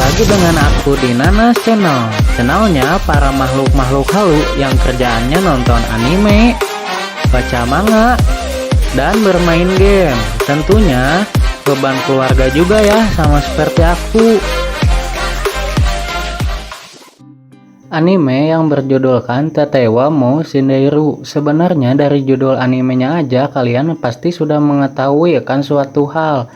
lagi dengan aku di Nanas Channel. Channelnya para makhluk-makhluk halu yang kerjaannya nonton anime, baca manga, dan bermain game. Tentunya beban keluarga juga ya, sama seperti aku. Anime yang berjudulkan Tetewa mo Shindeiru. Sebenarnya dari judul animenya aja kalian pasti sudah mengetahui akan suatu hal,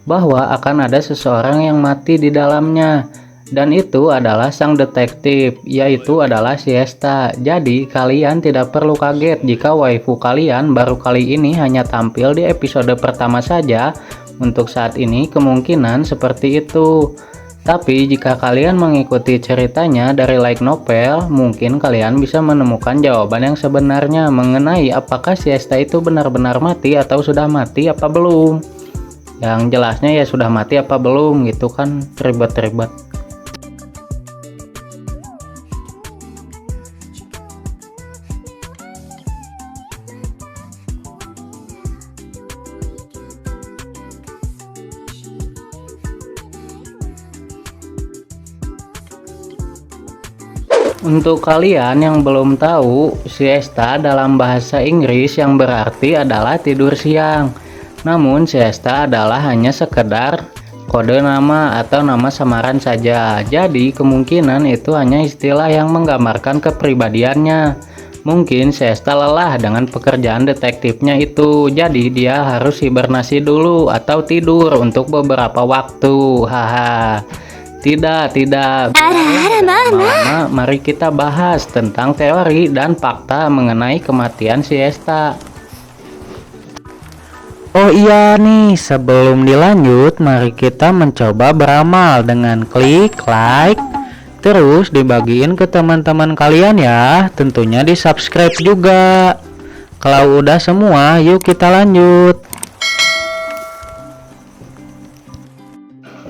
bahwa akan ada seseorang yang mati di dalamnya, dan itu adalah sang detektif, yaitu adalah Siesta. Jadi kalian tidak perlu kaget jika waifu kalian baru kali ini hanya tampil di episode pertama saja. Untuk saat ini kemungkinan seperti itu, tapi jika kalian mengikuti ceritanya dari light novel, mungkin kalian bisa menemukan jawaban yang sebenarnya mengenai apakah Siesta itu benar-benar mati atau sudah mati apa belum. Yang jelasnya ya sudah mati apa belum gitu kan, ribet-ribet. Untuk kalian yang belum tahu, siesta dalam bahasa Inggris yang berarti adalah tidur siang. Namun siesta adalah hanya sekedar kode nama atau nama samaran saja. Jadi kemungkinan itu hanya istilah yang menggambarkan kepribadiannya. Mungkin siesta lelah dengan pekerjaan detektifnya itu, jadi dia harus hibernasi dulu atau tidur untuk beberapa waktu. Haha. Tidak. Lama, mari kita bahas tentang teori dan fakta mengenai kematian siesta. Oh iya nih, sebelum dilanjut, mari kita mencoba beramal dengan klik like, terus dibagiin ke teman-teman kalian ya, tentunya di subscribe juga. Kalau udah semua, yuk kita lanjut.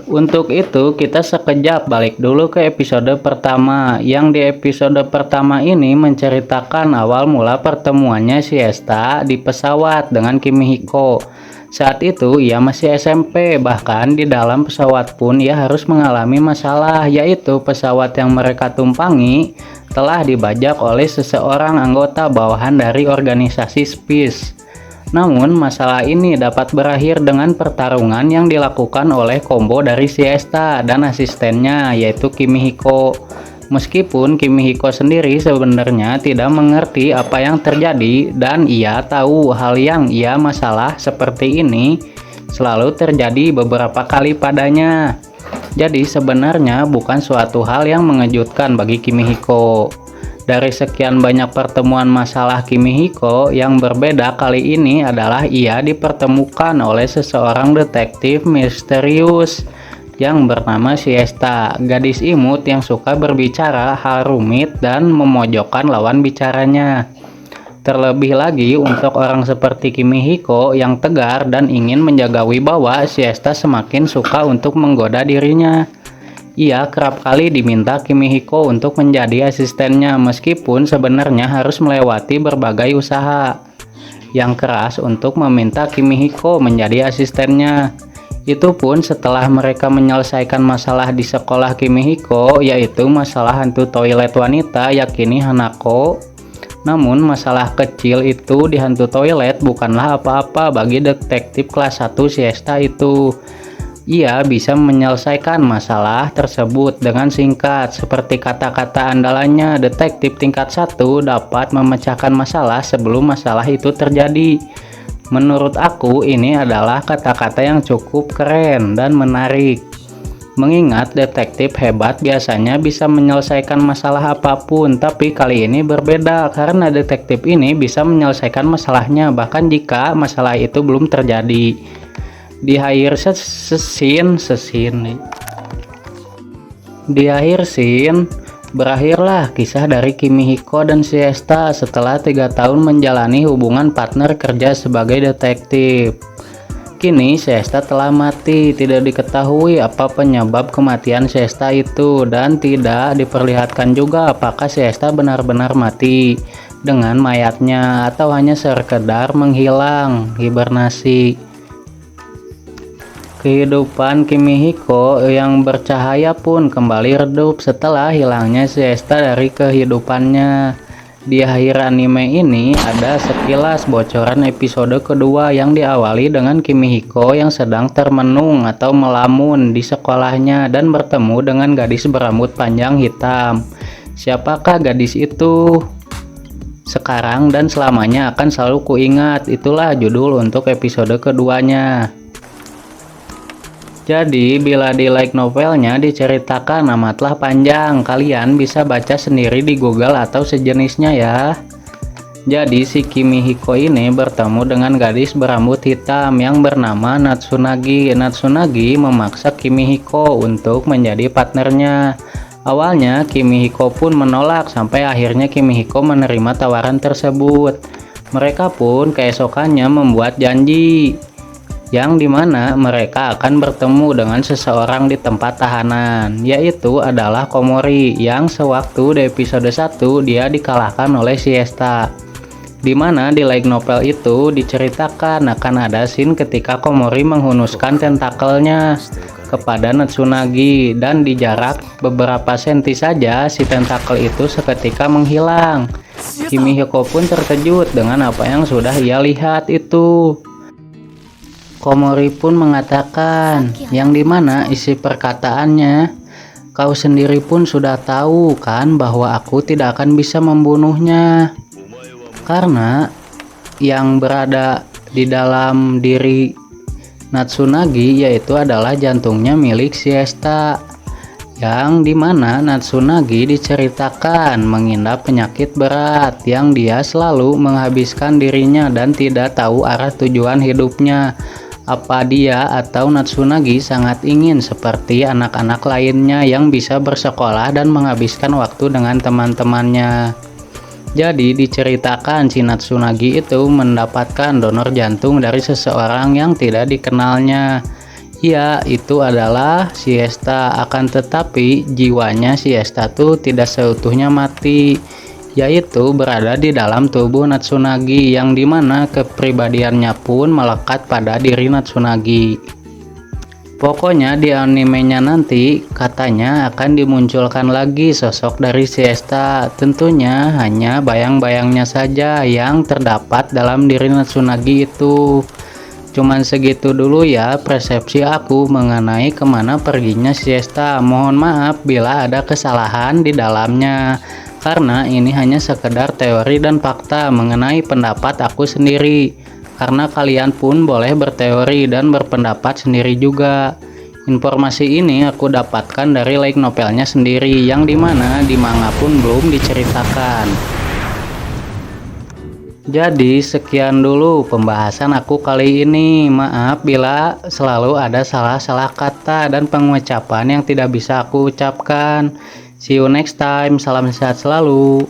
Untuk itu kita sekejap balik dulu ke episode pertama. Yang di episode pertama ini menceritakan awal mula pertemuannya Siesta di pesawat dengan Kimihiko. Saat itu ia masih SMP, bahkan di dalam pesawat pun ia harus mengalami masalah, yaitu pesawat yang mereka tumpangi telah dibajak oleh seseorang anggota bawahan dari organisasi SPIS. Namun masalah ini dapat berakhir dengan pertarungan yang dilakukan oleh combo dari Siesta dan asistennya, yaitu Kimihiko. Meskipun Kimihiko sendiri sebenarnya tidak mengerti apa yang terjadi, dan ia tahu hal yang ia masalah seperti ini selalu terjadi beberapa kali padanya. Jadi sebenarnya bukan suatu hal yang mengejutkan bagi Kimihiko. Dari sekian banyak pertemuan masalah Kimihiko, yang berbeda kali ini adalah ia dipertemukan oleh seseorang detektif misterius yang bernama Siesta, gadis imut yang suka berbicara hal rumit dan memojokkan lawan bicaranya. Terlebih lagi untuk orang seperti Kimihiko yang tegar dan ingin menjaga wibawa, Siesta semakin suka untuk menggoda dirinya. Ia kerap kali diminta Kimihiko untuk menjadi asistennya, meskipun sebenarnya harus melewati berbagai usaha yang keras untuk meminta Kimihiko menjadi asistennya. Itu pun setelah mereka menyelesaikan masalah di sekolah Kimihiko, yaitu masalah hantu toilet wanita yakini Hanako. Namun masalah kecil itu di hantu toilet bukanlah apa-apa bagi detektif kelas 1 Siesta itu. Ia bisa menyelesaikan masalah tersebut dengan singkat, seperti kata-kata andalannya, detektif tingkat 1 dapat memecahkan masalah sebelum masalah itu terjadi. Menurut aku ini adalah kata-kata yang cukup keren dan menarik. Mengingat detektif hebat biasanya bisa menyelesaikan masalah apapun, tapi kali ini berbeda karena detektif ini bisa menyelesaikan masalahnya bahkan jika masalah itu belum terjadi. Di akhir scene berakhirlah kisah dari Kimihiko dan Siesta setelah 3 tahun menjalani hubungan partner kerja sebagai detektif. Kini Siesta telah mati, tidak diketahui apa penyebab kematian Siesta itu, dan tidak diperlihatkan juga apakah Siesta benar-benar mati dengan mayatnya atau hanya sekedar menghilang hibernasi. Kehidupan Kimihiko yang bercahaya pun kembali redup setelah hilangnya Siesta dari kehidupannya. Di akhir anime ini ada sekilas bocoran episode kedua yang diawali dengan Kimihiko yang sedang termenung atau melamun di sekolahnya dan bertemu dengan gadis berambut panjang hitam. Siapakah gadis itu? Sekarang dan selamanya akan selalu kuingat. Itulah judul untuk episode keduanya. Jadi, bila di light novelnya diceritakan amatlah panjang, kalian bisa baca sendiri di Google atau sejenisnya ya. Jadi, si Kimihiko ini bertemu dengan gadis berambut hitam yang bernama Natsunagi. Natsunagi memaksa Kimihiko untuk menjadi partnernya. Awalnya, Kimihiko pun menolak sampai akhirnya Kimihiko menerima tawaran tersebut. Mereka pun keesokannya membuat janji yang dimana mereka akan bertemu dengan seseorang di tempat tahanan, yaitu adalah Komori yang sewaktu di episode 1 dia dikalahkan oleh Siesta. Dimana di light novel itu diceritakan akan ada scene ketika Komori menghunuskan tentakelnya kepada Natsunagi dan di jarak beberapa senti saja si tentakel itu seketika menghilang. Kimihiko pun terkejut dengan apa yang sudah ia lihat itu. Komori pun mengatakan, yang dimana isi perkataannya, kau sendiri pun sudah tahu kan bahwa aku tidak akan bisa membunuhnya. Karena yang berada di dalam diri Natsunagi yaitu adalah jantungnya milik Siesta. Yang dimana Natsunagi diceritakan mengidap penyakit berat yang dia selalu menghabiskan dirinya dan tidak tahu arah tujuan hidupnya. Apa dia atau Natsunagi sangat ingin seperti anak-anak lainnya yang bisa bersekolah dan menghabiskan waktu dengan teman-temannya. Jadi diceritakan si Natsunagi itu mendapatkan donor jantung dari seseorang yang tidak dikenalnya. Ya, itu adalah Siesta, akan tetapi jiwanya Siesta tuh tidak seutuhnya mati, yaitu berada di dalam tubuh Natsunagi yang dimana kepribadiannya pun melekat pada diri Natsunagi. Pokoknya di animenya nanti katanya akan dimunculkan lagi sosok dari Siesta, tentunya hanya bayang-bayangnya saja yang terdapat dalam diri Natsunagi itu. Cuman segitu dulu ya persepsi aku mengenai kemana perginya Siesta. Mohon maaf bila ada kesalahan di dalamnya, karena ini hanya sekedar teori dan fakta mengenai pendapat aku sendiri. Karena kalian pun boleh berteori dan berpendapat sendiri juga. Informasi ini aku dapatkan dari light novelnya sendiri, yang dimana di manga pun belum diceritakan. Jadi sekian dulu pembahasan aku kali ini. Maaf bila selalu ada salah-salah kata dan pengucapan yang tidak bisa aku ucapkan. See you next time. Salam sehat selalu.